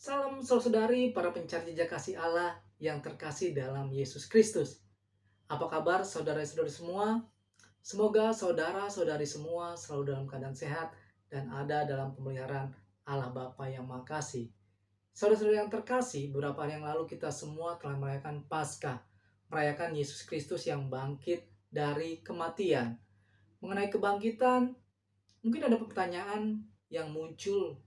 Salam saudari para pencari jejak kasih Allah yang terkasih dalam Yesus Kristus. Apa kabar saudara-saudari semua? Semoga saudara-saudari semua selalu dalam keadaan sehat dan ada dalam pemeliharaan Allah Bapa yang Maha Kasih. Saudara-saudari yang terkasih, beberapa hari yang lalu kita semua telah merayakan Paskah, merayakan Yesus Kristus yang bangkit dari kematian. Mengenai kebangkitan, mungkin ada pertanyaan yang muncul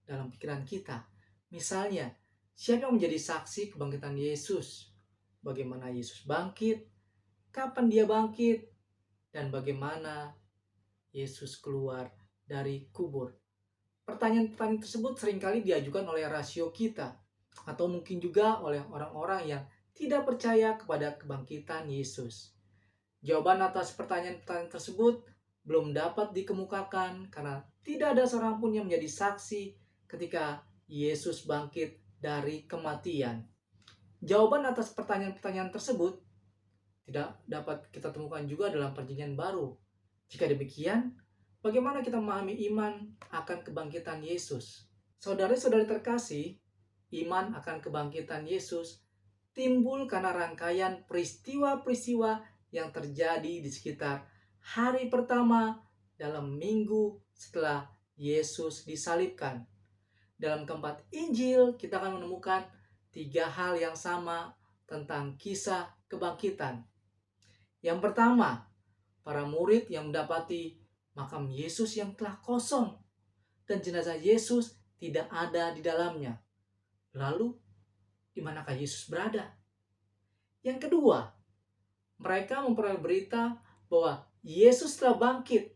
dalam pikiran kita. Misalnya, siapa yang menjadi saksi kebangkitan Yesus? Bagaimana Yesus bangkit? Kapan dia bangkit? Dan bagaimana Yesus keluar dari kubur? Pertanyaan-pertanyaan tersebut seringkali diajukan oleh rasio kita, atau mungkin juga oleh orang-orang yang tidak percaya kepada kebangkitan Yesus. Jawaban atas pertanyaan-pertanyaan tersebut belum dapat dikemukakan karena tidak ada seorang pun yang menjadi saksi ketika Yesus bangkit dari kematian. Jawaban atas pertanyaan-pertanyaan tersebut tidak dapat kita temukan juga dalam Perjanjian Baru. Jika demikian, bagaimana kita memahami iman akan kebangkitan Yesus? Saudara-saudari terkasih, iman akan kebangkitan Yesus timbul karena rangkaian peristiwa-peristiwa yang terjadi di sekitar hari pertama dalam minggu setelah Yesus disalibkan. Dalam keempat Injil, kita akan menemukan tiga hal yang sama tentang kisah kebangkitan. Yang pertama, para murid yang mendapati makam Yesus yang telah kosong dan jenazah Yesus tidak ada di dalamnya. Lalu, di manakah Yesus berada? Yang kedua, mereka memperoleh berita bahwa Yesus telah bangkit.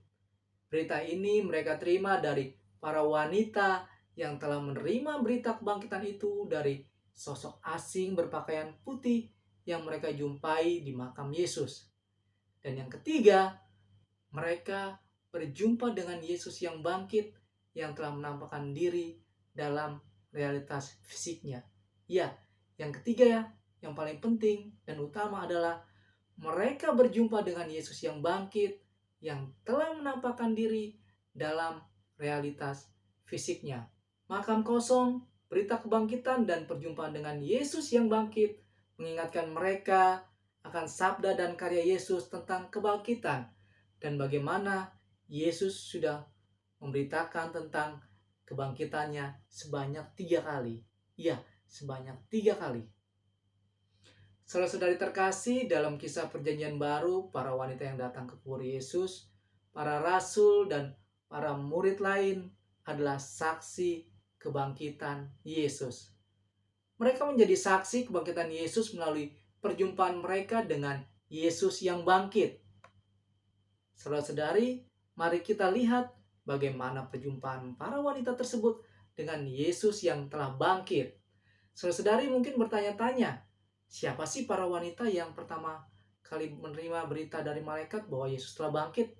Berita ini mereka terima dari para wanita yang telah menerima berita kebangkitan itu dari sosok asing berpakaian putih yang mereka jumpai di makam Yesus. Dan yang ketiga, mereka berjumpa dengan Yesus yang bangkit yang telah menampakkan diri dalam realitas fisiknya. Ya, yang ketiga ya, yang paling penting dan utama adalah mereka berjumpa dengan Yesus yang bangkit yang telah menampakkan diri dalam realitas fisiknya. Makam kosong, berita kebangkitan dan perjumpaan dengan Yesus yang bangkit mengingatkan mereka akan sabda dan karya Yesus tentang kebangkitan dan bagaimana Yesus sudah memberitakan tentang kebangkitannya sebanyak 3 kali. Ya, sebanyak 3 kali. Saudara-saudari terkasih, dalam kisah Perjanjian Baru, para wanita yang datang ke kubur Yesus, para rasul dan para murid lain adalah saksi kebangkitan Yesus. Mereka menjadi saksi kebangkitan Yesus melalui perjumpaan mereka dengan Yesus yang bangkit. Saudara-saudari, mari kita lihat bagaimana perjumpaan para wanita tersebut dengan Yesus yang telah bangkit. Saudara-saudari mungkin bertanya-tanya, siapa sih para wanita yang pertama kali menerima berita dari malaikat bahwa Yesus telah bangkit?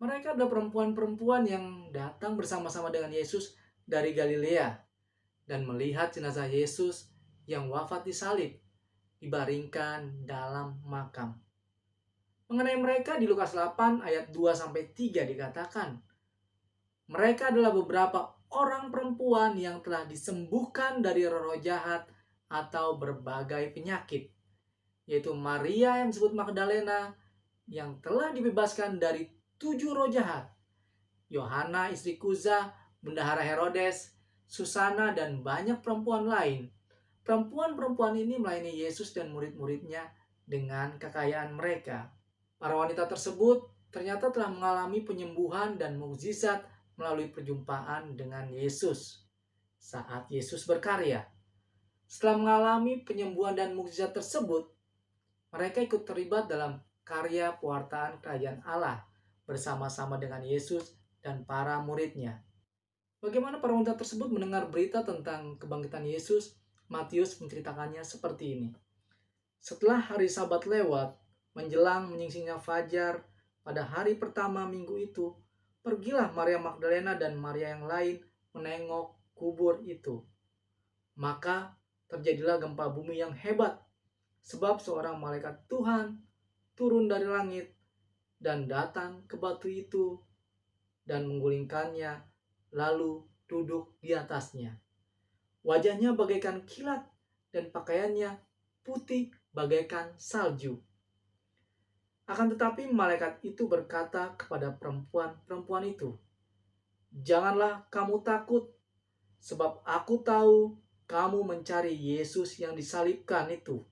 Mereka adalah perempuan-perempuan yang datang bersama-sama dengan Yesus dari Galilea dan melihat jenazah Yesus yang wafat disalib dibaringkan dalam makam. Mengenai mereka di Lukas 8 ayat 2-3 dikatakan, mereka adalah beberapa orang perempuan yang telah disembuhkan dari roh-roh jahat atau berbagai penyakit, yaitu Maria yang disebut Magdalena yang telah dibebaskan dari 7 roh jahat, Yohana istri Kuza, bendahara Herodes, Susana, dan banyak perempuan lain. Perempuan-perempuan ini melayani Yesus dan murid-muridnya dengan kekayaan mereka. Para wanita tersebut ternyata telah mengalami penyembuhan dan mukjizat melalui perjumpaan dengan Yesus saat Yesus berkarya. Setelah mengalami penyembuhan dan mukjizat tersebut, mereka ikut terlibat dalam karya pewartaan kerajaan Allah bersama-sama dengan Yesus dan para muridnya. Bagaimana para wanita tersebut mendengar berita tentang kebangkitan Yesus? Matius menceritakannya seperti ini. Setelah hari Sabat lewat, menjelang menyingsingnya fajar pada hari pertama minggu itu, pergilah Maria Magdalena dan Maria yang lain menengok kubur itu. Maka terjadilah gempa bumi yang hebat, sebab seorang malaikat Tuhan turun dari langit dan datang ke batu itu dan menggulingkannya, lalu duduk di atasnya. Wajahnya bagaikan kilat dan pakaiannya putih bagaikan salju. Akan tetapi malaikat itu berkata kepada perempuan-perempuan itu, "Janganlah kamu takut, sebab aku tahu kamu mencari Yesus yang disalibkan itu.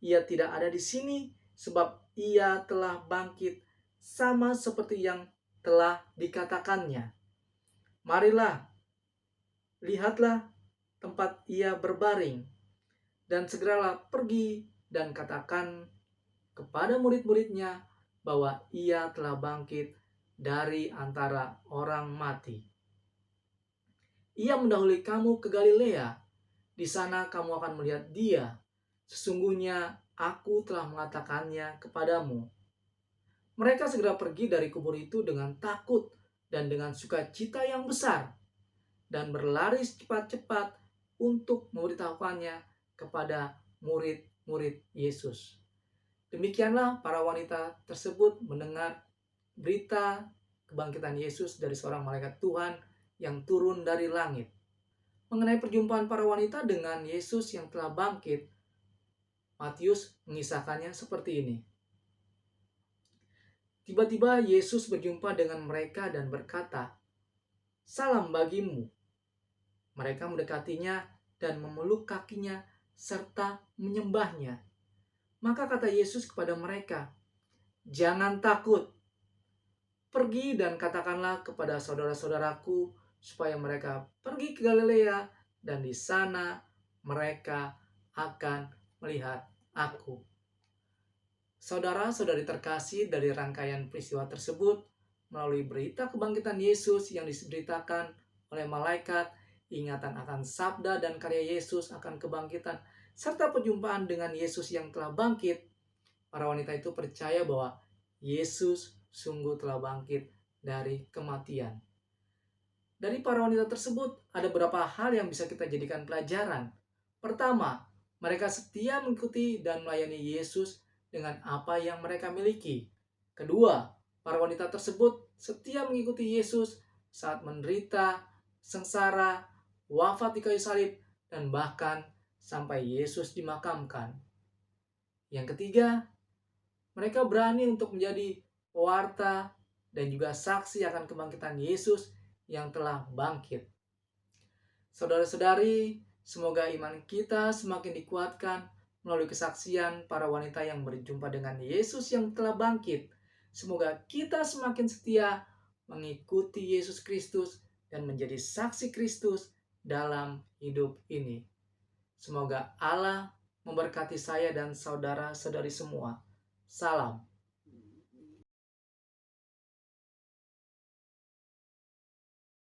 Ia tidak ada di sini, sebab ia telah bangkit sama seperti yang telah dikatakannya. Marilah, lihatlah tempat ia berbaring, dan segeralah pergi dan katakan kepada murid-muridnya bahwa ia telah bangkit dari antara orang mati. Ia mendahului kamu ke Galilea. Di sana kamu akan melihat dia. Sesungguhnya aku telah mengatakannya kepadamu." Mereka segera pergi dari kubur itu dengan takut dan dengan sukacita yang besar, dan berlari cepat-cepat untuk memberitahukannya kepada murid-murid Yesus. Demikianlah para wanita tersebut mendengar berita kebangkitan Yesus dari seorang malaikat Tuhan yang turun dari langit. Mengenai perjumpaan para wanita dengan Yesus yang telah bangkit, Matius mengisahkannya seperti ini. Tiba-tiba Yesus berjumpa dengan mereka dan berkata, "Salam bagimu." Mereka mendekatinya dan memeluk kakinya serta menyembahnya. Maka kata Yesus kepada mereka, "Jangan takut. Pergi dan katakanlah kepada saudara-saudaraku supaya mereka pergi ke Galilea, dan di sana mereka akan melihat aku." Saudara-saudari terkasih, dari rangkaian peristiwa tersebut, melalui berita kebangkitan Yesus yang diberitakan oleh malaikat, ingatan akan sabda dan karya Yesus akan kebangkitan, serta perjumpaan dengan Yesus yang telah bangkit, para wanita itu percaya bahwa Yesus sungguh telah bangkit dari kematian. Dari para wanita tersebut, ada beberapa hal yang bisa kita jadikan pelajaran. Pertama, mereka setia mengikuti dan melayani Yesus dengan apa yang mereka miliki. Kedua, para wanita tersebut setia mengikuti Yesus saat menderita, sengsara, wafat di kayu salib, dan bahkan sampai Yesus dimakamkan. Yang ketiga, mereka berani untuk menjadi pewarta dan juga saksi akan kebangkitan Yesus yang telah bangkit. Saudara-saudari, semoga iman kita semakin dikuatkan melalui kesaksian para wanita yang berjumpa dengan Yesus yang telah bangkit. Semoga kita semakin setia mengikuti Yesus Kristus dan menjadi saksi Kristus dalam hidup ini. Semoga Allah memberkati saya dan saudara-saudari semua. Salam.